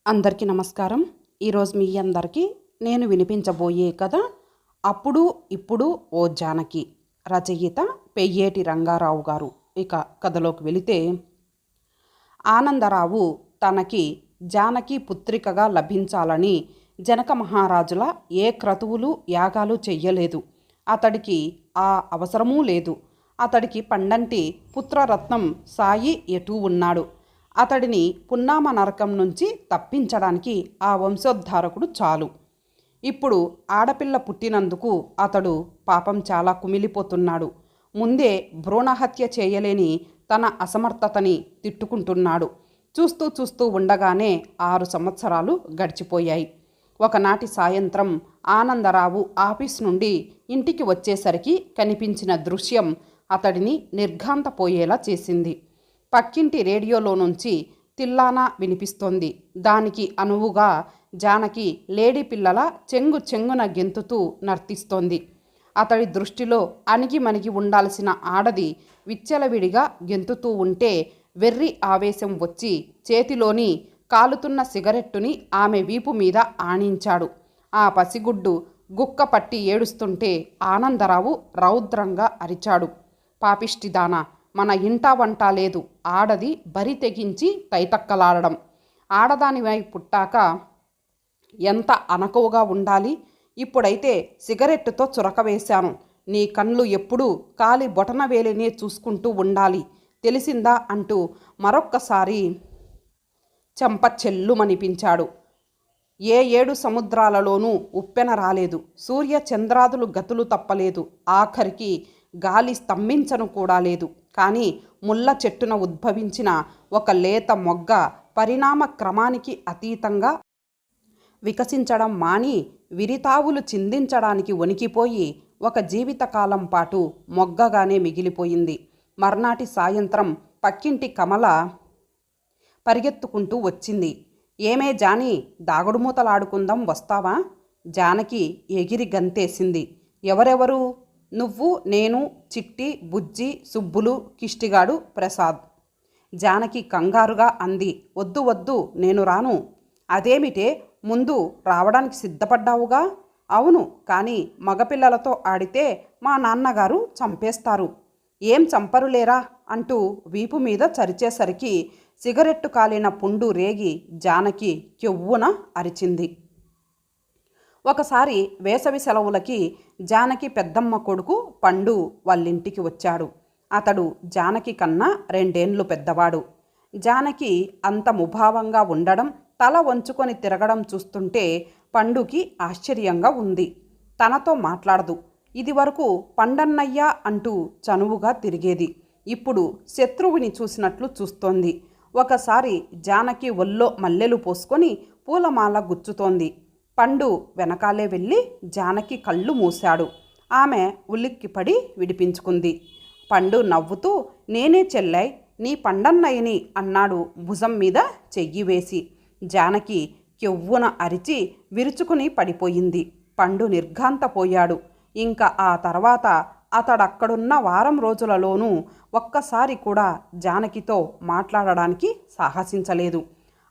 అందరికీ నమస్కారం. ఈరోజు మీ అందరికీ నేను వినిపించబోయే కథ అప్పుడు ఇప్పుడు ఓ జానకి. రచయిత పెయ్యేటి రంగారావు గారు. ఇక కథలోకి వెళితే, ఆనందరావు తనకి జానకి పుత్రికగా లభించాలని జనక మహారాజుల ఏ క్రతువులు యాగాలు చెయ్యలేదు. అతడికి ఆ అవసరమూ లేదు. అతడికి పండంటి పుత్రరత్నం సాయి ఎటూ ఉన్నాడు. అతడిని పున్నామ నరకం నుంచి తప్పించడానికి ఆ వంశోద్ధారకుడు చాలు. ఇప్పుడు ఆడపిల్ల పుట్టినందుకు అతడు పాపం చాలా కుమిలిపోతున్నాడు. ముందే భ్రూణహత్య చేయలేని తన అసమర్థతని తిట్టుకుంటున్నాడు. చూస్తూ చూస్తూ ఉండగానే 6 సంవత్సరాలు గడిచిపోయాయి. ఒకనాటి సాయంత్రం ఆనందరావు ఆఫీస్ నుండి ఇంటికి వచ్చేసరికి కనిపించిన దృశ్యం అతడిని నిర్ఘాంతపోయేలా చేసింది. పక్కింటి రేడియోలో నుంచి తిల్లానా వినిపిస్తోంది. దానికి అనువుగా జానకి లేడీ పిల్లల చెంగు చెంగున గెంతుతూ నర్తిస్తోంది. అతడి దృష్టిలో అణిగిమణిగి ఉండాల్సిన ఆడది విచ్చలవిడిగా గెంతుతూ ఉంటే వెర్రి ఆవేశం వచ్చి చేతిలోని కాలుతున్న సిగరెట్టుని ఆమె వీపు మీద ఆనించాడు. ఆ పసిగుడ్డు గుక్క పట్టి ఏడుస్తుంటే ఆనందరావు రౌద్రంగా అరిచాడు, పాపిష్టిదానా, మన ఇంటా వంట లేదు, ఆడది బరి తెగించి తైతక్కలాడడం. ఆడదానివై పుట్టాక ఎంత అనకువగా ఉండాలి. ఇప్పుడైతే సిగరెట్టుతో చురక వేశాను. నీ కళ్ళు ఎప్పుడూ కాలి బొటన వేలినే చూసుకుంటూ ఉండాలి, తెలిసిందా అంటూ మరొక్కసారి చెంప చెల్లుమనిపించాడు. ఏ 7 సముద్రాలలోనూ ఉప్పెన రాలేదు. సూర్య చంద్రాదులు గతులు తప్పలేదు. ఆఖరికి గాలి స్తంభించను కూడా లేదు. కానీ ముళ్ళ చెట్టున ఉద్భవించిన ఒక లేత మొగ్గ పరిణామ క్రమానికి అతీతంగా వికసించడం మాని విరితావులు చిందించడానికి వణికిపోయి ఒక జీవితకాలం పాటు మొగ్గగానే మిగిలిపోయింది. మర్నాటి సాయంత్రం పక్కింటి కమల పరిగెత్తుకుంటూ వచ్చింది. ఏమే జాని, దాగుడుమూతలాడుకుందాం, వస్తావా? జానకి ఎగిరి గంతేసింది. ఎవరెవరు? నువ్వు, నేను, చిట్టి, బుజ్జి, సుబ్బులు, కిష్టిగాడు, ప్రసాద్. జానకి కంగారుగా అంది. వద్దు వద్దు, నేను రాను. అదేమిటే, ముందు రావడానికి సిద్ధపడ్డావుగా? అవును, కానీ మగపిల్లలతో ఆడితే మా నాన్నగారు చంపేస్తారు. ఏం చంపరులేరా అంటూ వీపు మీద చరిచేసరికి సిగరెట్టు కాలిన పుండు రేగి జానకి కెవ్వున అరిచింది. ఒకసారి వేసవి సెలవులకి జానకి పెద్దమ్మ కొడుకు పండు వాళ్ళింటికి వచ్చాడు. అతడు జానకి కన్నా 2 ఏండ్లు పెద్దవాడు. జానకి అంత ముభావంగా ఉండడం, తల వంచుకొని తిరగడం చూస్తుంటే పండుకి ఆశ్చర్యంగా ఉంది. తనతో మాట్లాడదు. ఇదివరకు పండన్నయ్య అంటూ చనువుగా తిరిగేది. ఇప్పుడు శత్రువుని చూసినట్లు చూస్తోంది. ఒకసారి జానకి ఒళ్ళో మల్లెలు పోసుకొని పూలమాల గుచ్చుతోంది. పండు వెనకాలే వెళ్ళి జానకి కళ్ళు మూశాడు. ఆమె ఉలిక్కిపడి విడిపించుకుంది. పండు నవ్వుతూ, నేనే చెల్లాయ్, నీ పండన్నయ్యని అన్నాడు భుజం మీద చెయ్యి వేసి. జానకి కెవ్వున అరిచి విరుచుకుని పడిపోయింది. పండు నిర్ఘాంతపోయాడు. ఇంకా ఆ తర్వాత అతడక్కడున్న వారం రోజులలోనూ ఒక్కసారి కూడా జానకితో మాట్లాడడానికి సాహసించలేదు.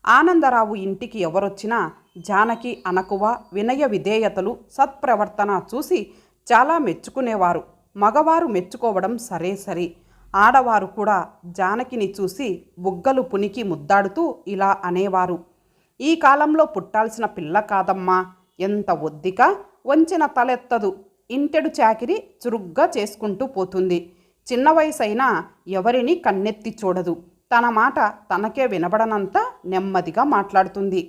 ఆనందరావు ఇంటికి ఎవరొచ్చినా జానకి అనకువ, వినయ విధేయతలు, సత్ప్రవర్తన చూసి చాలా మెచ్చుకునేవారు. మగవారు మెచ్చుకోవడం సరే సరి, ఆడవారు కూడా జానకిని చూసి బుగ్గలు పునికి ముద్దాడుతూ ఇలా అనేవారు, ఈ కాలంలో పుట్టాల్సిన పిల్ల కాదమ్మా, ఎంత ఒద్దిక, వంచిన తలెత్తదు, ఇంటెడు చాకిరి చురుగ్గా చేసుకుంటూ పోతుంది, చిన్న వయసైనా ఎవరిని కన్నెత్తి చూడదు, తన మాట తనకే వినబడనంత నెమ్మదిగా మాట్లాడుతుంది.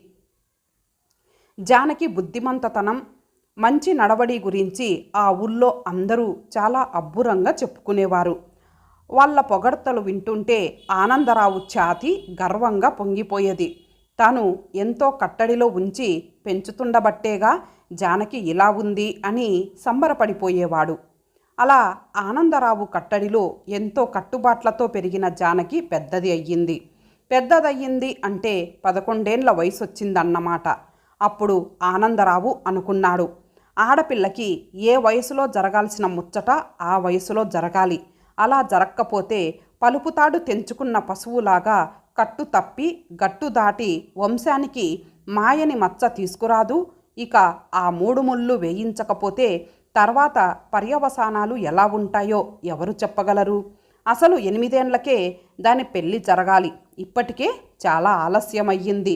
జానకి బుద్ధిమంతతనం, మంచి నడవడి గురించి ఆ ఊళ్ళో అందరూ చాలా అబ్బురంగా చెప్పుకునేవారు. వాళ్ళ పొగడ్తలు వింటుంటే ఆనందరావు ఛాతీ గర్వంగా పొంగిపోయేది. తాను ఎంతో కట్టడిలో ఉంచి పెంచుతుండబట్టేగా జానకి ఇలా ఉంది అని సంబరపడిపోయేవాడు. అలా ఆనందరావు కట్టడిలో ఎంతో కట్టుబాట్లతో పెరిగిన జానకి పెద్దదయ్యింది అంటే 11 ఏండ్ల వయసు వచ్చిందన్నమాట. అప్పుడు ఆనందరావు అనుకున్నాడు, ఆడపిల్లకి ఏ వయసులో జరగాల్సిన ముచ్చట ఆ వయసులో జరగాలి. అలా జరక్కపోతే పలుపుతాడు తెంచుకున్న పశువులాగా కట్టు తప్పి గట్టు దాటి వంశానికి మాయని మచ్చ తీసుకురాదు. ఇక ఆ 3 ముళ్ళు వేయించకపోతే తర్వాత పర్యవసానాలు ఎలా ఉంటాయో ఎవరు చెప్పగలరు? అసలు 8 ఏండ్లకే దాని పెళ్లి జరగాలి. ఇప్పటికే చాలా ఆలస్యమయ్యింది.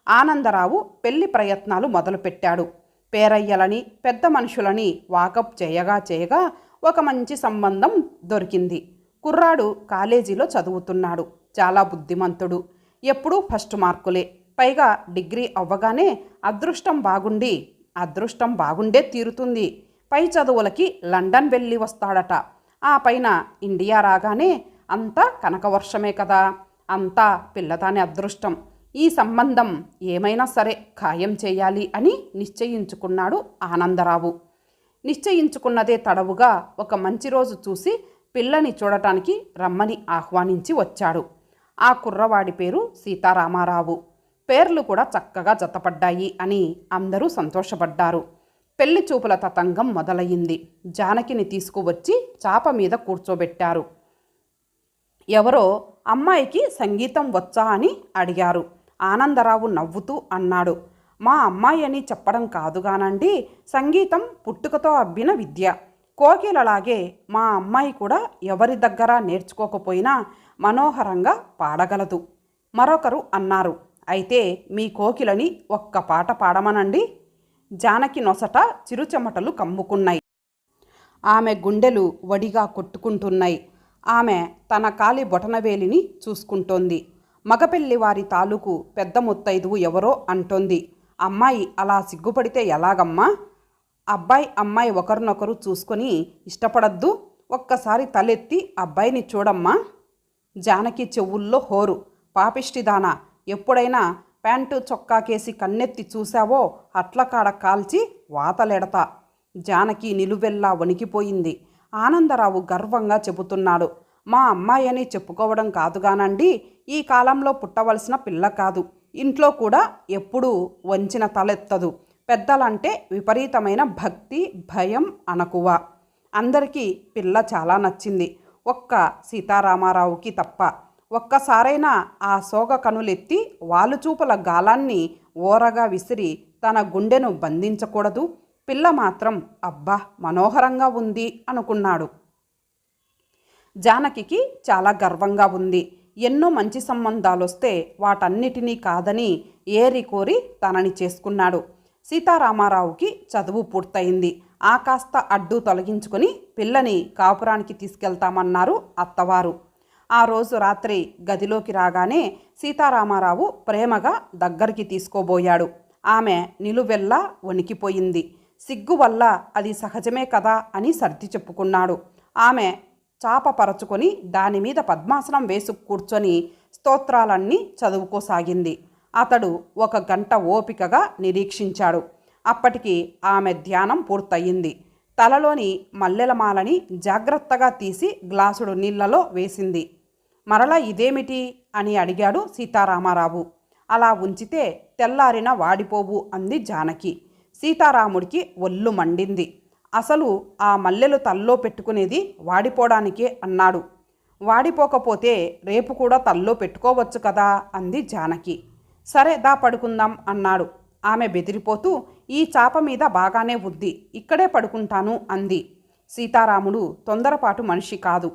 ఆనందరావు పెళ్లి ప్రయత్నాలు మొదలుపెట్టాడు. పేరయ్యలని పెద్ద మనుషులని వాకప్ చేయగా ఒక మంచి సంబంధం దొరికింది. కుర్రాడు కాలేజీలో చదువుతున్నాడు. చాలా బుద్ధిమంతుడు. ఎప్పుడూ ఫస్ట్ మార్కులే. పైగా డిగ్రీ అవ్వగానే అదృష్టం బాగుండే తీరుతుంది. పై చదువులకి లండన్ వెళ్ళి వస్తాడట. ఆ పైన ఇండియా రాగానే అంతా కనకవర్షమే కదా. అంతా పిల్లదాని అదృష్టం. ఈ సంబంధం ఏమైనా సరే ఖాయం చేయాలి అని నిశ్చయించుకున్నాడు ఆనందరావు. నిశ్చయించుకున్నదే తడవుగా ఒక మంచి రోజు చూసి పిల్లని చూడటానికి రమ్మని ఆహ్వానించి వచ్చాడు. ఆ కుర్రవాడి పేరు సీతారామారావు. పేర్లు కూడా చక్కగా జతపడ్డాయి అని అందరూ సంతోషపడ్డారు. పెళ్లి చూపుల తతంగం మొదలయ్యింది. జానకిని తీసుకువచ్చి చాప మీద కూర్చోబెట్టారు. ఎవరో అమ్మాయికి సంగీతం వచ్చా అని అడిగారు. ఆనందరావు నవ్వుతూ అన్నాడు, మా అమ్మాయి అని చెప్పడం కాదుగానండి, సంగీతం పుట్టుకతో అబ్బిన విద్య. కోకిలలాగే మా అమ్మాయి కూడా ఎవరి దగ్గర నేర్చుకోకపోయినా మనోహరంగా పాడగలదు. మరొకరు అన్నారు, అయితే మీ కోకిలని ఒక్క పాట పాడమనండి. జానకి నొసట చిరుచెమటలు కమ్ముకున్నాయి. ఆమె గుండెలు వడిగా కొట్టుకుంటున్నాయి. ఆమె తన కాలి బొటనవేలిని చూసుకుంటోంది. మగపెళ్లివారి తాలూకు పెద్ద ముత్తైదువు ఎవరో అంటోంది. అమ్మాయి అలా సిగ్గుపడితే ఎలాగమ్మా? అమ్మాయి ఒకరినొకరు చూసుకొని ఇష్టపడద్దు? ఒక్కసారి తలెత్తి అబ్బాయిని చూడమ్మా. జానకి చెవుల్లో హోరు. పాపిష్టిదానా, ఎప్పుడైనా ప్యాంటు చొక్కాకేసి కన్నెత్తి చూశావో అట్లకాడ కాల్చి వాతలెడతా. జానకి నిలువెల్లా వణికిపోయింది. ఆనందరావు గర్వంగా చెబుతున్నాడు, మా అమ్మాయి అని చెప్పుకోవడం కాదుగానండి, ఈ కాలంలో పుట్టవలసిన పిల్ల కాదు. ఇంట్లో కూడా ఎప్పుడూ వంచిన తలెత్తదు. పెద్దలంటే విపరీతమైన భక్తి, భయం, అణకువ. అందరికీ పిల్ల చాలా నచ్చింది, ఒక్క సీతారామారావుకి తప్ప. ఒక్కసారైనా ఆ సోగ కనులెత్తి వాలుచూపుల గాలాన్ని ఓరగా విసిరి తన గుండెను బంధించకూడదు. పిల్ల మాత్రం అబ్బా మనోహరంగా ఉంది అనుకున్నాడు. జానకికి చాలా గర్వంగా ఉంది. ఎన్నో మంచి సంబంధాలొస్తే వాటన్నిటినీ కాదని ఏరి కోరి తనని చేసుకున్నాడు. సీతారామారావుకి చదువు పూర్తయింది. ఆ కాస్త అడ్డు తొలగించుకొని పిల్లని కాపురానికి తీసుకెళ్తామన్నారు అత్తవారు. ఆ రోజు రాత్రి గదిలోకి రాగానే సీతారామారావు ప్రేమగా దగ్గరికి తీసుకోబోయాడు. ఆమె నిలువెల్లా వణికిపోయింది. సిగ్గు వల్ల అది సహజమే కదా అని సర్ది చెప్పుకున్నాడు. ఆమె చాప పరచుకొని దానిమీద పద్మాసనం వేసు కూర్చొని స్తోత్రాలన్నీ చదువుకోసాగింది. అతడు 1 గంట ఓపికగా నిరీక్షించాడు. అప్పటికి ఆమె ధ్యానం పూర్తయింది. తలలోని మల్లెలమాలని జాగ్రత్తగా తీసి గ్లాసుడు నీళ్లలో వేసింది. మరలా ఇదేమిటి అని అడిగాడు సీతారామారావు. అలా ఉంచితే తెల్లారిన వాడిపోవు అంది జానకి. సీతారాముడికి ఒళ్ళు మండింది. అసలు ఆ మల్లెలు తల్లో పెట్టుకునేది వాడిపోవడానికే అన్నాడు. వాడిపోకపోతే రేపు కూడా తల్లో పెట్టుకోవచ్చు కదా అంది జానకి. సరే దా పడుకుందాం అన్నాడు. ఆమె బెదిరిపోతూ ఈ చాప మీద బాగానే ఉంది, ఇక్కడే పడుకుంటాను అంది. సీతారాముడు తొందరపాటు మనిషి కాదు.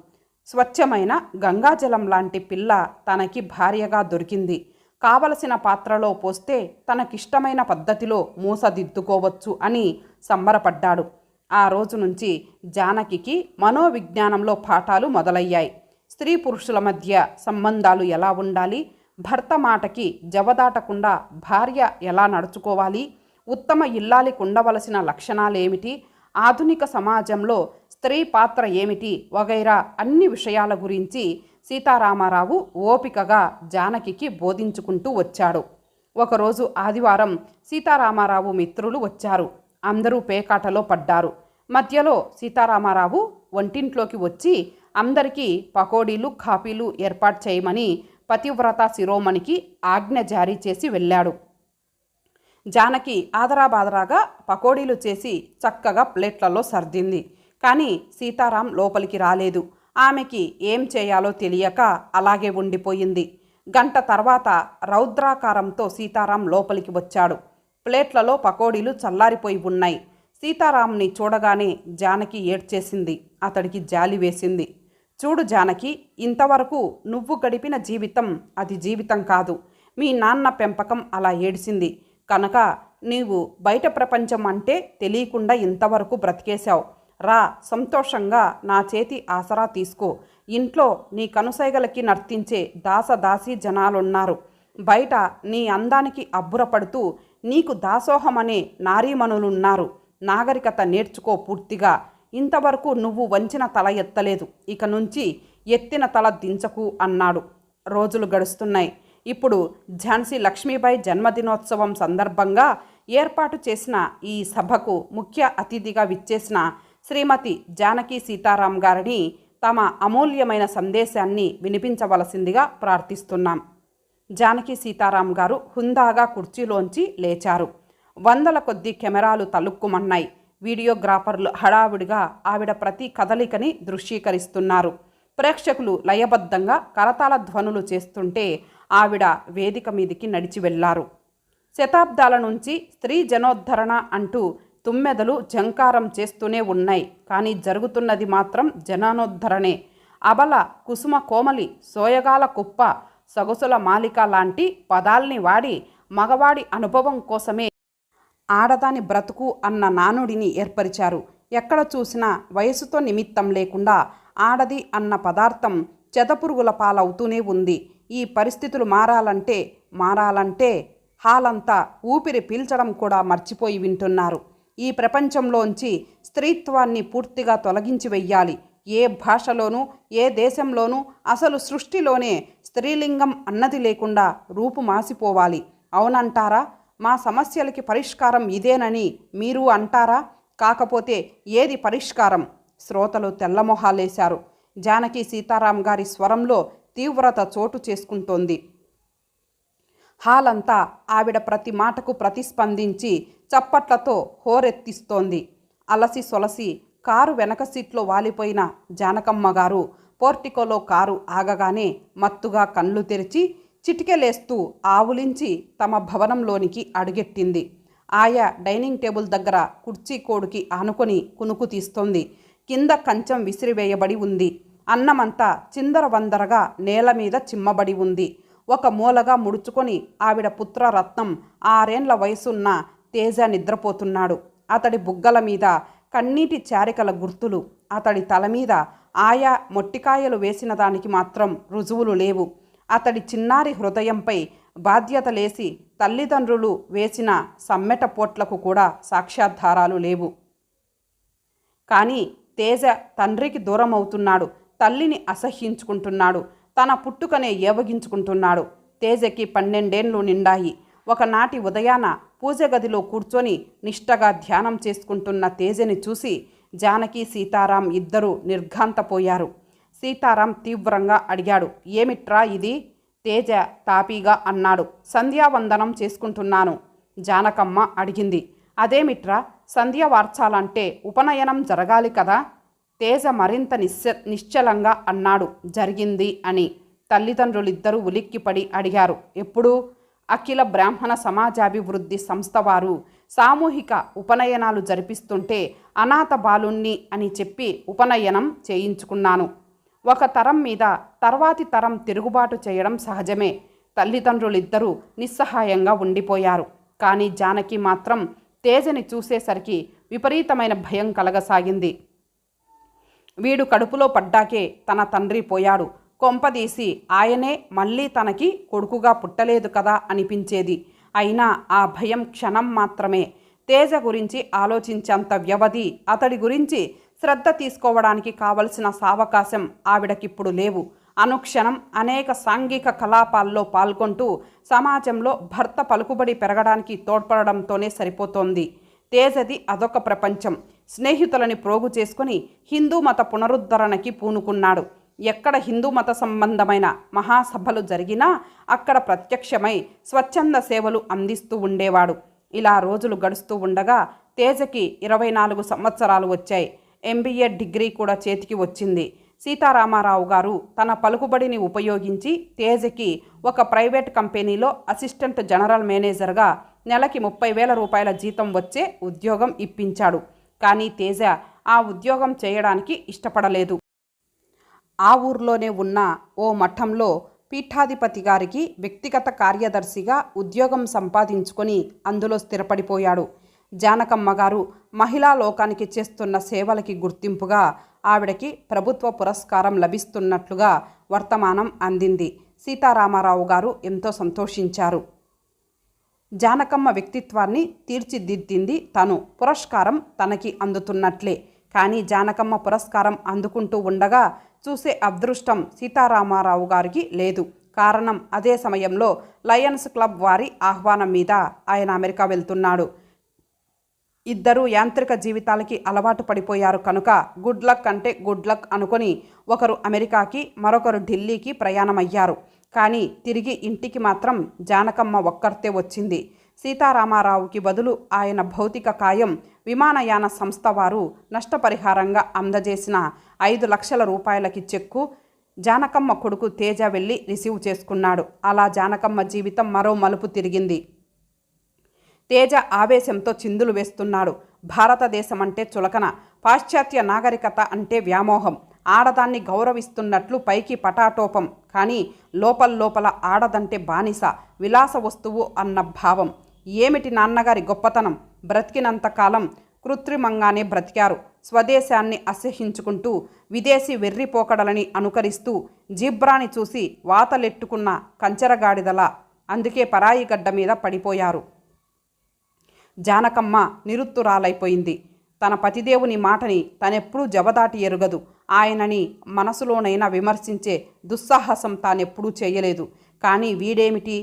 స్వచ్ఛమైన గంగాజలం లాంటి పిల్ల తనకి భార్యగా దొరికింది. కావలసిన పాత్రలో పోస్తే తనకిష్టమైన పద్ధతిలో మూసదిద్దుకోవచ్చు అని సంబరపడ్డాడు. ఆ రోజు నుంచి జానకికి మనోవిజ్ఞానంలో పాఠాలు మొదలయ్యాయి. స్త్రీ పురుషుల మధ్య సంబంధాలు ఎలా ఉండాలి, భర్త మాటకి జవదాటకుండా భార్య ఎలా నడుచుకోవాలి, ఉత్తమ ఇల్లాలికి ఉండవలసిన లక్షణాలేమిటి, ఆధునిక సమాజంలో స్త్రీ పాత్ర ఏమిటి వగైరా అన్ని విషయాల గురించి సీతారామారావు ఓపికగా జానకికి బోధించుకుంటూ వచ్చాడు. ఒకరోజు ఆదివారం సీతారామారావు మిత్రులు వచ్చారు. అందరూ పేకాటలో పడ్డారు. మధ్యలో సీతారామారావు వంటింట్లోకి వచ్చి అందరికీ పకోడీలు, కాఫీలు ఏర్పాటు చేయమని పతివ్రత శిరోమణికి ఆజ్ఞ జారీ చేసి వెళ్ళాడు. జానకి ఆదరాబాదరాగా పకోడీలు చేసి చక్కగా ప్లేట్లలో సర్దింది. కానీ సీతారాం లోపలికి రాలేదు. ఆమెకి ఏం చేయాలో తెలియక అలాగే ఉండిపోయింది. గంట తర్వాత రౌద్రాకారంతో సీతారాం లోపలికి వచ్చాడు. ప్లేట్లలో పకోడీలు చల్లారిపోయి ఉన్నాయి. సీతారాంని చూడగానే జానకి ఏడ్చేసింది. అతడికి జాలి వేసింది. చూడు జానకి, ఇంతవరకు నువ్వు గడిపిన జీవితం అది జీవితం కాదు. మీ నాన్న పెంపకం అలా ఏడిసింది కనుక నీవు బయట ప్రపంచం అంటే తెలియకుండా ఇంతవరకు బ్రతికేశావు. రా, సంతోషంగా నా చేతి ఆసరా తీసుకో. ఇంట్లో నీ కనుసైగలకి నర్తించే దాసదాసీ జనాలున్నారు. బయట నీ అందానికి అబ్బురపడుతూ నీకు దాసోహమనే నారీమణులున్నారు. నాగరికత నేర్చుకో పూర్తిగా. ఇంతవరకు నువ్వు వంచిన తల ఎత్తలేదు, ఇక నుంచి ఎత్తిన తల దించకు అన్నాడు. రోజులు గడుస్తున్నాయి. ఇప్పుడు ఝాన్సీ లక్ష్మీబాయి జన్మదినోత్సవం సందర్భంగా ఏర్పాటు చేసిన ఈ సభకు ముఖ్య అతిథిగా విచ్చేసిన శ్రీమతి జానకి సీతారాం గారిని తమ అమూల్యమైన సందేశాన్ని వినిపించవలసిందిగా ప్రార్థిస్తున్నాం. జానకి సీతారాం గారు హుందాగా కుర్చీలోంచి లేచారు. వందల కొద్ది కెమెరాలు తలుక్కుమన్నాయి. వీడియోగ్రాఫర్లు హడావుడిగా ఆవిడ ప్రతి కదలికని దృశ్యీకరిస్తున్నారు. ప్రేక్షకులు లయబద్ధంగా కరతాళ ధ్వనులు చేస్తుంటే ఆవిడ వేదిక మీదికి నడిచి వెళ్లారు. శతాబ్దాల నుంచి స్త్రీ జనోద్ధరణ అంటూ తుమ్మెదలు జంకారం చేస్తూనే ఉన్నాయి. కానీ జరుగుతున్నది మాత్రం జనానోద్ధరణే. అబల, కుసుమ కోమలి, సోయగాల కుప్ప, సొగసుల మాలిక లాంటి పదాల్ని వాడి మగవాడి అనుభవం కోసమే ఆడదాని బ్రతుకు అన్న నానుడిని ఏర్పరిచారు. ఎక్కడ చూసినా వయసుతో నిమిత్తం లేకుండా ఆడది అన్న పదార్థం చెదపురుగుల పాలవుతూనే ఉంది. ఈ పరిస్థితులు మారాలంటే హాలంతా ఊపిరి పీల్చడం కూడా మర్చిపోయి వింటున్నారు. ఈ ప్రపంచంలోంచి స్త్రీత్వాన్ని పూర్తిగా తొలగించి వెయ్యాలి. ఏ భాషలోనూ ఏ దేశంలోనూ అసలు సృష్టిలోనే స్త్రీలింగం అన్నది లేకుండా రూపు మాసిపోవాలి. అవునంటారా? మా సమస్యలకి పరిష్కారం ఇదేనని మీరు అంటారా? కాకపోతే ఏది పరిష్కారం? శ్రోతలు తెల్లమొహాలేశారు. జానకి సీతారాం గారి స్వరంలో తీవ్రత చోటు చేసుకుంటోంది. హాలంతా ఆవిడ ప్రతి మాటకు ప్రతిస్పందించి చప్పట్లతో హోరెత్తిస్తోంది. అలసి సొలసి కారు వెనక సీట్లో వాలిపోయిన జానకమ్మ గారు పోర్టికోలో కారు ఆగగానే మత్తుగా కళ్ళు తెరిచి చిటికెలేస్తూ ఆవులించి తమ భవనంలోనికి అడుగెట్టింది. ఆయా డైనింగ్ టేబుల్ దగ్గర కుర్చీ కోడుకి ఆనుకొని కునుకు తీస్తోంది. కింద కంచం విసిరివేయబడి ఉంది. అన్నమంతా చిందరవందరగా నేల మీద చిమ్మబడి ఉంది. ఒక మూలగా ముడుచుకొని ఆవిడ పుత్రరత్నం 6 ఏండ్ల వయసున్న తేజ నిద్రపోతున్నాడు. అతడి బుగ్గల మీద కన్నీటి చారికల గుర్తులు. అతడి తల మీద ఆయా మొట్టికాయలు వేసిన దానికి మాత్రం రుజువులు లేవు. అతడి చిన్నారి హృదయంపై బాధ్యతలేసి తల్లిదండ్రులు వేసిన సమ్మెట పోట్లకు కూడా సాక్ష్యాధారాలు లేవు. కానీ తేజ తండ్రికి దూరం అవుతున్నాడు. తల్లిని అసహ్యించుకుంటున్నాడు. తన పుట్టుకనే ఏవగించుకుంటున్నాడు. తేజకి 12 ఏండ్లు నిండాయి. ఒకనాటి ఉదయాన పూజ గదిలో కూర్చొని నిష్టగా ధ్యానం చేసుకుంటున్న తేజని చూసి జానకి సీతారాం ఇద్దరూ నిర్ఘాంతపోయారు. సీతారాం తీవ్రంగా అడిగాడు, ఏమిట్రా ఇది? తేజ తాపీగా అన్నాడు, సంధ్యావందనం చేసుకుంటున్నాను. జానకమ్మ అడిగింది, అదేమిట్రా, సంధ్య వార్చాలంటే ఉపనయనం జరగాలి కదా? తేజ మరింత నిశ్చలంగా అన్నాడు, జరిగింది అని. తల్లిదండ్రులిద్దరూ ఉలిక్కిపడి అడిగారు, ఎప్పుడు? అఖిల బ్రాహ్మణ సమాజాభివృద్ధి సంస్థ వారు సామూహిక ఉపనయనాలు జరిపిస్తుంటే అనాథ బాలుణ్ణి అని చెప్పి ఉపనయనం చేయించుకున్నాను. ఒక తరం మీద తర్వాతి తరం తిరుగుబాటు చేయడం సహజమే. తల్లిదండ్రులిద్దరూ నిస్సహాయంగా ఉండిపోయారు. కానీ జానకి మాత్రం తేజని చూసేసరికి విపరీతమైన భయం కలగసాగింది. వీడు కడుపులో పడ్డాకే తన తండ్రి పోయాడు. కొంపదీసి ఆయనే మళ్ళీ తనకి కొడుకుగా పుట్టలేదు కదా అనిపించేది. అయినా ఆ భయం క్షణం మాత్రమే. తేజ గురించి ఆలోచించేంత వ్యవధి, అతడి గురించి శ్రద్ధ తీసుకోవడానికి కావలసిన సావకాశం ఆవిడకిప్పుడు లేవు. అనుక్షణం అనేక సాంఘిక కలాపాల్లో పాల్గొంటూ సమాజంలో భర్త పలుకుబడి పెరగడానికి తోడ్పడడంతోనే సరిపోతోంది. తేజది అదొక ప్రపంచం. స్నేహితులని ప్రోగు చేసుకుని హిందూ మత పునరుద్ధరణకి పూనుకున్నాడు. ఎక్కడ హిందూ మత సంబంధమైన మహాసభలు జరిగినా అక్కడ ప్రత్యక్షమై స్వచ్ఛంద సేవలు అందిస్తూ ఉండేవాడు. ఇలా రోజులు గడుస్తూ ఉండగా తేజకి 24 సంవత్సరాలు వచ్చాయి. MBA డిగ్రీ కూడా చేతికి వచ్చింది. సీతారామారావు గారు తన పలుకుబడిని ఉపయోగించి తేజకి ఒక ప్రైవేట్ కంపెనీలో అసిస్టెంట్ జనరల్ మేనేజర్గా నెలకి 30,000 రూపాయల జీతం వచ్చే ఉద్యోగం ఇప్పించాడు. కానీ తేజ ఆ ఉద్యోగం చేయడానికి ఇష్టపడలేదు. ఆ ఊర్లోనే ఉన్న ఓ మఠంలో పీఠాధిపతి గారికి వ్యక్తిగత కార్యదర్శిగా ఉద్యోగం సంపాదించుకొని అందులో స్థిరపడిపోయాడు. జానకమ్మ గారు మహిళా లోకానికి చేస్తున్న సేవలకి గుర్తింపుగా ఆవిడకి ప్రభుత్వ పురస్కారం లభిస్తున్నట్లుగా వర్తమానం అందింది. సీతారామారావు గారు ఎంతో సంతోషించారు. జానకమ్మ వ్యక్తిత్వాన్ని తీర్చిదిద్దింది తను. పురస్కారం తనకి అందుతున్నట్లే. కానీ జానకమ్మ పురస్కారం అందుకుంటూ ఉండగా చూసే అదృష్టం సీతారామారావు గారికి లేదు. కారణం, అదే సమయంలో లయన్స్ క్లబ్ వారి ఆహ్వానం మీద ఆయన అమెరికా వెళ్తున్నాడు. ఇద్దరూ యాంత్రిక జీవితాలకి అలవాటు పడిపోయారు కనుక గుడ్ లక్ అంటే గుడ్ లక్ అనుకొని ఒకరు అమెరికాకి, మరొకరు ఢిల్లీకి ప్రయాణమయ్యారు. కానీ తిరిగి ఇంటికి మాత్రం జానకమ్మ ఒక్కర్తే వచ్చింది. సీతారామారావుకి బదులు ఆయన భౌతిక కాయం విమానయాన సంస్థ వారు నష్టపరిహారంగా అందజేసిన 5 లక్షల రూపాయలకి చెక్కు జానకమ్మ కొడుకు తేజ వెళ్ళి రిసీవ్ చేసుకున్నాడు. అలా జానకమ్మ జీవితం మరో మలుపు తిరిగింది. తేజ ఆవేశంతో చిందులు వేస్తున్నాడు. భారతదేశం అంటే చులకన, పాశ్చాత్య నాగరికత అంటే వ్యామోహం, ఆడదాన్ని గౌరవిస్తున్నట్లు పైకి పటాటోపం, కానీ లోపల ఆడదంటే బానిస, విలాస వస్తువు అన్న భావం. ఏమిటి నాన్నగారి గొప్పతనం? బ్రతికినంతకాలం కృత్రిమంగానే బ్రతికారు. స్వదేశాన్ని అసహ్యించుకుంటూ విదేశీ వెర్రిపోకడలని అనుకరిస్తూ జీబ్రాని చూసి వాతలెట్టుకున్న కంచెరగాడిదలా. అందుకే పరాయి గడ్డ మీద పడిపోయారు. జానకమ్మ నిరుత్తురాలైపోయింది. తన పతిదేవుని మాటని తనెప్పుడూ జవదాటి ఎరుగదు. ఆయనని మనసులోనైనా విమర్శించే దుస్సాహసం తానెప్పుడూ చేయలేదు. కానీ వీడేమిటి,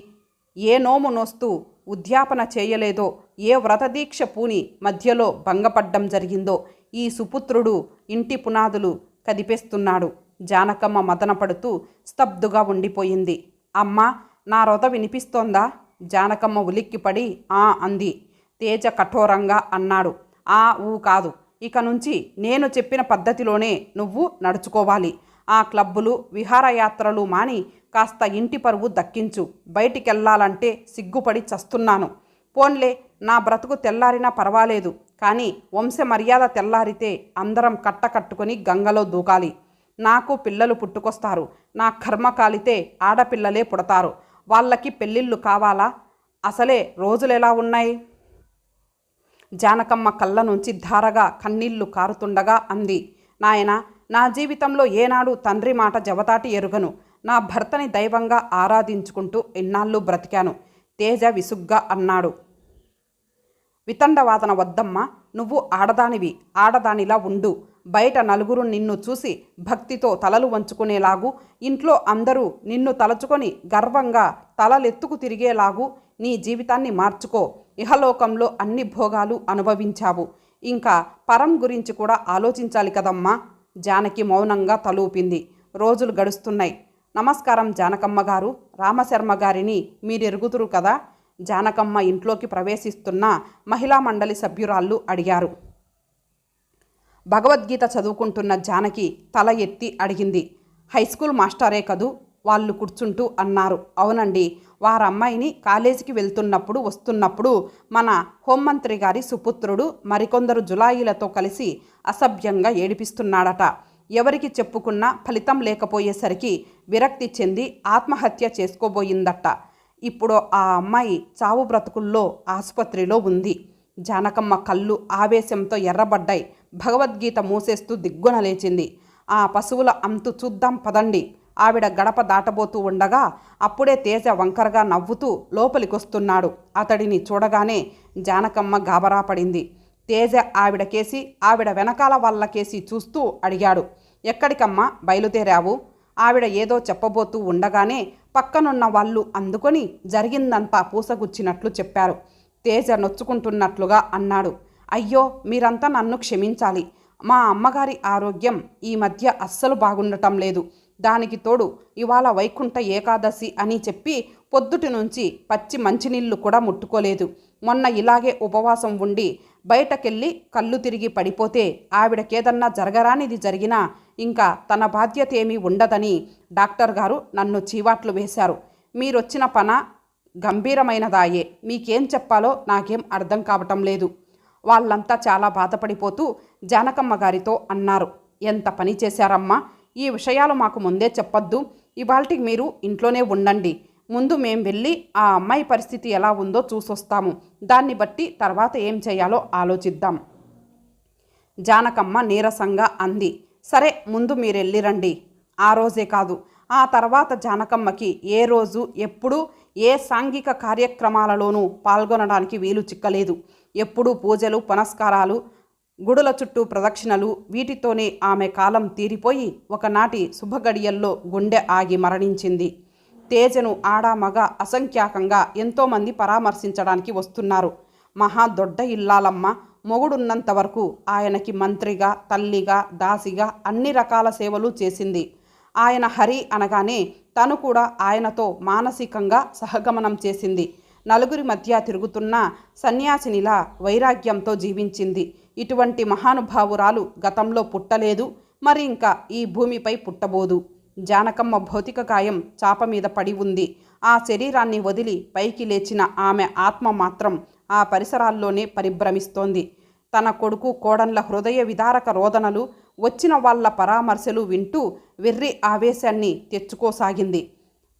ఏ నోము నోస్తూ ఉద్యాపన చేయలేదో, ఏ వ్రతదీక్ష పూని మధ్యలో భంగపడ్డం జరిగిందో ఈ సుపుత్రుడు ఇంటి పునాదులు కదిపేస్తున్నాడు. జానకమ్మ మదనపడుతూ స్తబ్దుగా ఉండిపోయింది. అమ్మా, నా రొద వినిపిస్తోందా? జానకమ్మ ఉలిక్కిపడి ఆ అంది. తేజ కఠోరంగా అన్నాడు. ఆ ఊ కాదు, ఇక నుంచి నేను చెప్పిన పద్ధతిలోనే నువ్వు నడుచుకోవాలి. ఆ క్లబ్బులు, విహారయాత్రలు మాని కాస్త ఇంటి పరువు దక్కించు. బయటికెళ్ళాలంటే సిగ్గుపడి చస్తున్నాను. పోన్లే, నా బ్రతుకు తెల్లారినా పర్వాలేదు, కానీ వంశ మర్యాద తెల్లారితే అందరం కట్టకట్టుకొని గంగలో దూకాలి. నాకు పిల్లలు పుట్టుకొస్తారు. నా కర్మ కాలితే ఆడపిల్లలే పుడతారు. వాళ్ళకి పెళ్ళిళ్ళు కావాలా? అసలే రోజులెలా ఉన్నాయి? జానకమ్మ కళ్ళ నుంచి ధారగా కన్నీళ్లు కారుతుండగా అంది. నాయనా, నా జీవితంలో ఏనాడు తండ్రి మాట జవతాటి ఎరుగను. నా భర్తని దైవంగా ఆరాధించుకుంటూ ఎన్నాళ్ళు బ్రతికాను. తేజ విసుగ్గా అన్నాడు. వితండవాదన వద్దమ్మా, నువ్వు ఆడదానివి, ఆడదానిలా ఉండు. బయట నలుగురు నిన్ను చూసి భక్తితో తలలు వంచుకునేలాగు, ఇంట్లో అందరూ నిన్ను తలచుకొని గర్వంగా తలలెత్తుకు తిరిగేలాగు నీ జీవితాన్ని మార్చుకో. ఇహలోకంలో అన్ని భోగాలు అనుభవించావు, ఇంకా పరం గురించి కూడా ఆలోచించాలి కదమ్మా. జానకి మౌనంగా తలూపింది. రోజులు గడుస్తున్నాయి. నమస్కారం జానకమ్మ గారు, రామశర్మ గారిని మీరెరుగుతురు కదా? జానకమ్మ ఇంట్లోకి ప్రవేశిస్తున్న మహిళా మండలి సభ్యురాళ్ళు అడిగారు. భగవద్గీత చదువుకుంటున్న జానకి తల ఎత్తి అడిగింది. హైస్కూల్ మాస్టరే కదూ? వాళ్ళు కూర్చుంటూ అన్నారు. అవునండి, వారమ్మాయిని కాలేజీకి వెళ్తున్నప్పుడు వస్తున్నప్పుడు మన హోంమంత్రి గారి సుపుత్రుడు మరికొందరు జులాయిలతో కలిసి అసభ్యంగా ఏడిపిస్తున్నాడట. ఎవరికి చెప్పుకున్నా ఫలితం లేకపోయేసరికి విరక్తి చెంది ఆత్మహత్య చేసుకోబోయిందట. ఇప్పుడు ఆ అమ్మాయి చావు బ్రతుకుల్లో ఆసుపత్రిలో ఉంది. జానకమ్మ కళ్ళు ఆవేశంతో ఎర్రబడ్డాయి. భగవద్గీత మూసేస్తూ దిగ్గున లేచింది. ఆ పశువుల అంతు చూద్దాం పదండి. ఆవిడ గడప దాటబోతూ ఉండగా అప్పుడే తేజ వంకరగా నవ్వుతూ లోపలికొస్తున్నాడు. అతడిని చూడగానే జానకమ్మ గాబరా పడింది. తేజ ఆవిడకేసి, ఆవిడ వెనకాల వాళ్ళకేసి చూస్తూ అడిగాడు. ఎక్కడికమ్మా బయలుదేరావు? ఆవిడ ఏదో చెప్పబోతూ ఉండగానే పక్కనున్న వాళ్ళు అందుకొని జరిగిందంతా పూసగుచ్చినట్లు చెప్పారు. తేజ నొచ్చుకుంటున్నట్లుగా అన్నాడు. అయ్యో, మీరంతా నన్ను క్షమించాలి. మా అమ్మగారి ఆరోగ్యం ఈ మధ్య అస్సలు బాగుండటం లేదు. దానికి తోడు ఇవాళ వైకుంఠ ఏకాదశి అని చెప్పి పొద్దుటి నుంచి పచ్చి మంచినీళ్ళు కూడా ముట్టుకోలేదు. మొన్న ఇలాగే ఉపవాసం ఉండి బయటకెళ్ళి కళ్ళు తిరిగి పడిపోతే ఆవిడకేదన్నా జరగరానిది జరిగినా ఇంకా తన బాధ్యత ఏమీ ఉండదని డాక్టర్ గారు నన్ను చీవాట్లు వేశారు. మీరొచ్చిన పన గంభీరమైనదాయే. మీకేం చెప్పాలో నాకేం అర్థం కావటం లేదు. వాళ్ళంతా చాలా బాధపడిపోతూ జానకమ్మ గారితో అన్నారు. ఎంత పని చేశారమ్మా, ఈ విషయాలు మాకు ముందే చెప్పొద్దు. ఇవాల్టికి మీరు ఇంట్లోనే ఉండండి. ముందు మేం వెళ్ళి ఆ అమ్మాయి పరిస్థితి ఎలా ఉందో చూసొస్తాము. దాన్ని బట్టి తర్వాత ఏం చేయాలో ఆలోచిద్దాం. జానకమ్మ నీరసంగా అంది. సరే, ముందు మీరెళ్ళిరండి. ఆ రోజే కాదు, ఆ తర్వాత జానకమ్మకి ఏ రోజు ఎప్పుడు ఏ సాంఘిక కార్యక్రమాలలోనూ పాల్గొనడానికి వీలు చిక్కలేదు. ఎప్పుడూ పూజలు, పునస్కారాలు, గుడుల చుట్టూ ప్రదక్షిణలు, వీటితోనే ఆమె కాలం తీరిపోయి ఒకనాటి శుభగడియల్లో గుండె ఆగి మరణించింది. తేజను ఆడ మగ అసంఖ్యాకంగా ఎంతోమంది పరామర్శించడానికి వస్తున్నారు. మహా దొడ్డ ఇల్లాలమ్మ. మొగుడున్నంత వరకు ఆయనకి మంత్రిగా, తల్లిగా, దాసిగా అన్ని రకాల సేవలు చేసింది. ఆయన హరి అనగానే తను కూడా ఆయనతో మానసికంగా సహగమనం చేసింది. నలుగురి మధ్య తిరుగుతున్న సన్యాసినిలా వైరాగ్యంతో జీవించింది. ఇటువంటి మహానుభావురాలు గతంలో పుట్టలేదు, మరి ఇంకా ఈ భూమిపై పుట్టబోదు. జానకమ్మ భౌతిక కాయం చాప మీద పడి ఉంది. ఆ శరీరాన్ని వదిలి పైకి లేచిన ఆమె ఆత్మ మాత్రం ఆ పరిసరాల్లోనే పరిభ్రమిస్తోంది. తన కొడుకు కోడన్ల హృదయ విదారక రోదనలు, వచ్చిన వాళ్ల పరామర్శలు వింటూ వెర్రి ఆవేశాన్ని తెచ్చుకోసాగింది.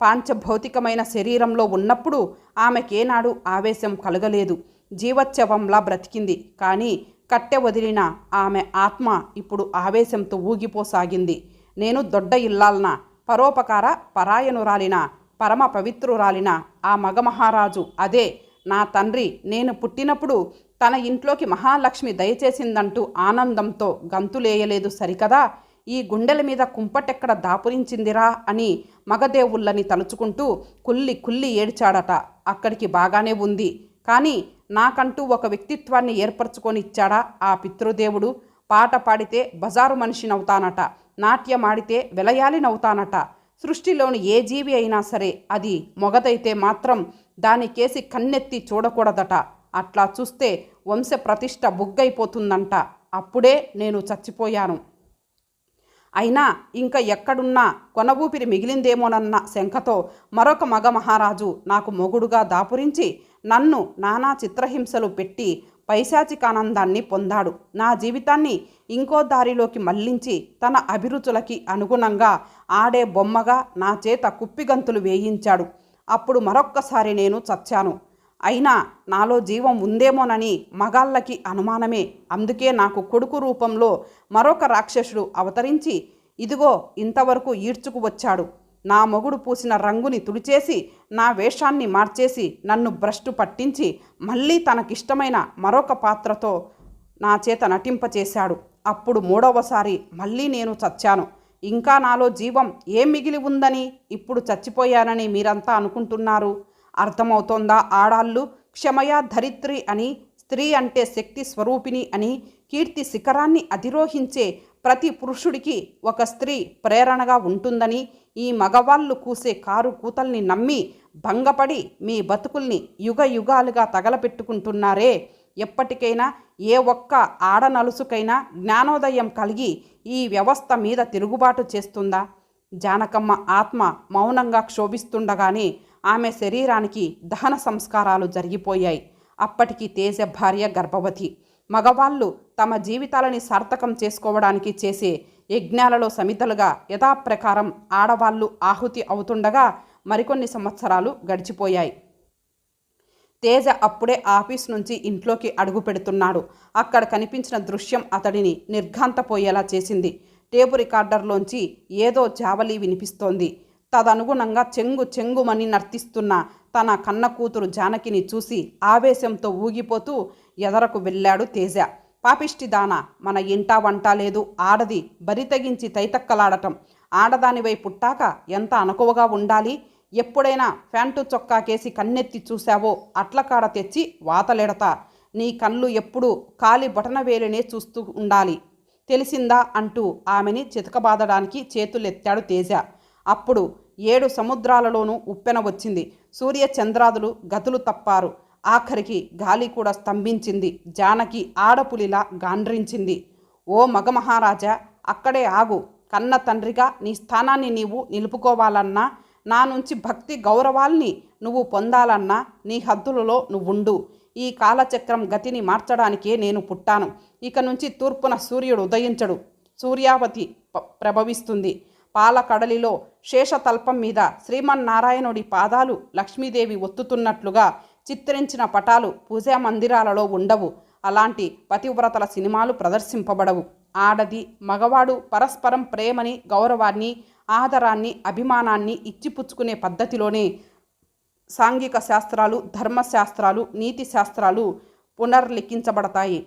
పాంచభౌతికమైన శరీరంలో ఉన్నప్పుడు ఆమెకేనాడు ఆవేశం కలగలేదు. జీవోత్సవంలా బ్రతికింది. కానీ కట్టె వదిలిన ఆమె ఆత్మ ఇప్పుడు ఆవేశంతో ఊగిపోసాగింది. నేను దొడ్డ ఇల్లాలన, పరోపకార పరాయణురాలిన, పరమ పవిత్రురాలిన ఆ మగమహారాజు, అదే నా తండ్రి, నేను పుట్టినప్పుడు తన ఇంట్లోకి మహాలక్ష్మి దయచేసిందంటూ ఆనందంతో గంతులేయలేదు సరికదా, ఈ గుండెల మీద కుంపటెక్కడ దాపురించిందిరా అని మగదేవుళ్ళని తలుచుకుంటూ కుల్లి కుల్లి ఏడ్చాడట. అక్కడికి బాగానే ఉంది, కానీ నాకంటూ ఒక వ్యక్తిత్వాన్ని ఏర్పరచుకొనిచ్చాడా ఆ పితృదేవుడు. పాట పాడితే బజారు మనిషినవుతానట, నాట్యమాడితే వెలయాలినవుతానట. సృష్టిలోని ఏ జీవి అయినా సరే అది మొగదైతే మాత్రం దానికేసి కన్నెత్తి చూడకూడదట. అట్లా చూస్తే వంశ ప్రతిష్ఠ బుగ్గైపోతుందంట. అప్పుడే నేను చచ్చిపోయాను. అయినా ఇంకా ఎక్కడున్నా కొన ఊపిరి మిగిలిందేమోనన్న శంకతో మరొక మగ మహారాజు నాకు మొగుడుగా దాపురించి నన్ను నానా చిత్రహింసలు పెట్టి పైశాచికానందాన్ని పొందాడు. నా జీవితాన్ని ఇంకో దారిలోకి మళ్లించి తన అభిరుచులకి అనుగుణంగా ఆడే బొమ్మగా నా చేత కుప్పిగంతులు వేయించాడు. అప్పుడు మరొక్కసారి నేను చచ్చాను. అయినా నాలో జీవం ఉందేమోనని మగాళ్ళకి అనుమానమే. అందుకే నాకు కొడుకు రూపంలో మరొక రాక్షసుడు అవతరించి ఇదిగో ఇంతవరకు ఈడ్చుకు వచ్చాడు. నా మొగుడు పూసిన రంగుని తుడిచేసి నా వేషాన్ని మార్చేసి నన్ను భ్రష్టు పట్టించి మళ్ళీ తనకిష్టమైన మరొక పాత్రతో నా చేత నటింపచేశాడు. అప్పుడు మూడవసారి మళ్ళీ నేను చచ్చాను. ఇంకా నాలో జీవం ఏం మిగిలి ఉందని ఇప్పుడు చచ్చిపోయానని మీరంతా అనుకుంటున్నారు. అర్థమవుతోందా ఆడాళ్ళు? క్షమయా ధరిత్రి అని, స్త్రీ అంటే శక్తి స్వరూపిణి అని, కీర్తి శిఖరాన్ని అధిరోహించే ప్రతి పురుషుడికి ఒక స్త్రీ ప్రేరణగా ఉంటుందని, ఈ మగవాళ్ళు కూసే కారు కూతల్ని నమ్మి భంగపడి మీ బతుకుల్ని యుగ యుగాలుగా తగలపెట్టుకుంటున్నారే. ఎప్పటికైనా ఏ ఒక్క ఆడనలుసుకైనా జ్ఞానోదయం కలిగి ఈ వ్యవస్థ మీద తిరుగుబాటు చేస్తుందా? జానకమ్మ ఆత్మ మౌనంగా క్షోభిస్తుండగానే ఆమె శరీరానికి దహన సంస్కారాలు జరిగిపోయాయి. అప్పటికి తేజ భార్య గర్భవతి. మగవాళ్ళు తమ జీవితాలని సార్థకం చేసుకోవడానికి చేసే యజ్ఞాలలో సమితలుగా యథాప్రకారం ఆడవాళ్ళు ఆహుతి అవుతుండగా మరికొన్ని సంవత్సరాలు గడిచిపోయాయి. తేజ అప్పుడే ఆఫీస్ నుంచి ఇంట్లోకి అడుగు పెడుతున్నాడు. అక్కడ కనిపించిన దృశ్యం అతడిని నిర్ఘాంతపోయేలా చేసింది. టేపు రికార్డర్లోంచి ఏదో జావలి వినిపిస్తోంది. తదనుగుణంగా చెంగు చెంగుమని నర్తిస్తున్న తన కన్న కూతురు జానకిని చూసి ఆవేశంతో ఊగిపోతూ ఎదరకు వెళ్ళాడు తేజ. పాపిష్టిదాన, మన ఇంటా వంట లేదు, ఆడది బరి తెగించి తైతక్కలాడటం. ఆడదానివై పుట్టాక ఎంత అణకువగా ఉండాలి. ఎప్పుడైనా ప్యాంటు చొక్కాకేసి కన్నెత్తి చూశావో అట్లకాడ తెచ్చి వాతలెడతా. నీ కళ్ళు ఎప్పుడూ కాలి బొటనవేలినే చూస్తూ ఉండాలి, తెలిసిందా అంటూ ఆమెని చితకబాదడానికి చేతులెత్తాడు తేజ. అప్పుడు 7 సముద్రాలలోనూ ఉప్పెన వచ్చింది. సూర్య చంద్రాదులు గతులు తప్పారు. ఆఖరికి గాలి కూడా స్తంభించింది. జానకి ఆడపులిలా గాండ్రించింది. ఓ మగమహారాజా, అక్కడే ఆగు. కన్న తండ్రిగా నీ స్థానాన్ని నీవు నిలుపుకోవాలన్నా, నా నుంచి భక్తి గౌరవాల్ని నువ్వు పొందాలన్నా నీ హద్దులలో నువ్వుండు. ఈ కాలచక్రం గతిని మార్చడానికే నేను పుట్టాను. ఇక నుంచి తూర్పున సూర్యుడు ఉదయించడు, సూర్యావతి ప్రభవిస్తుంది. పాలకడలిలో శేషతల్పం మీద శ్రీమన్నారాయణుడి పాదాలు లక్ష్మీదేవి ఒత్తుతున్నట్లుగా చిత్రించిన పటాలు పూజా మందిరాలలో ఉండవు. అలాంటి పతివ్రతల సినిమాలు ప్రదర్శింపబడవు. ఆడది మగవాడు పరస్పరం ప్రేమని, గౌరవాన్ని, ఆదరాన్ని, అభిమానాన్ని ఇచ్చిపుచ్చుకునే పద్ధతిలోనే సాంఘిక శాస్త్రాలు, ధర్మశాస్త్రాలు, నీతి శాస్త్రాలు పునర్లిఖించబడతాయి.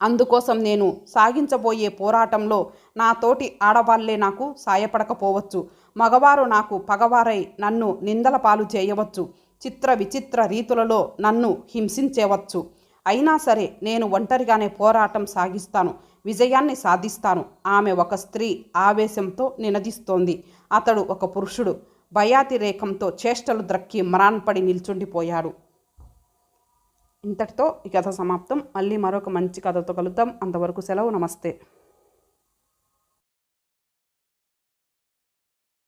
అందుకోసం నేను సాగించబోయే పోరాటంలో నా తోటి ఆడవాళ్లే నాకు సాయపడకపోవచ్చు. మగవారు నాకు పగవారై నన్ను నిందల పాలు చేయవచ్చు. చిత్ర విచిత్ర రీతులలో నన్ను హింసించవచ్చు. అయినా సరే నేను ఒంటరిగానే పోరాటం సాగిస్తాను, విజయాన్ని సాధిస్తాను. ఆమె ఒక స్త్రీ, ఆవేశంతో నినదిస్తోంది. అతడు ఒక పురుషుడు, భయాతిరేకంతో చేష్టలు ద్రక్కి మ్రాన్పడి నిల్చుండిపోయాడు. ఇంతటితో ఈ కథ సమాప్తం. మళ్ళీ మరొక మంచి కథతో కలుద్దాం. అంతవరకు సెలవు. నమస్తే.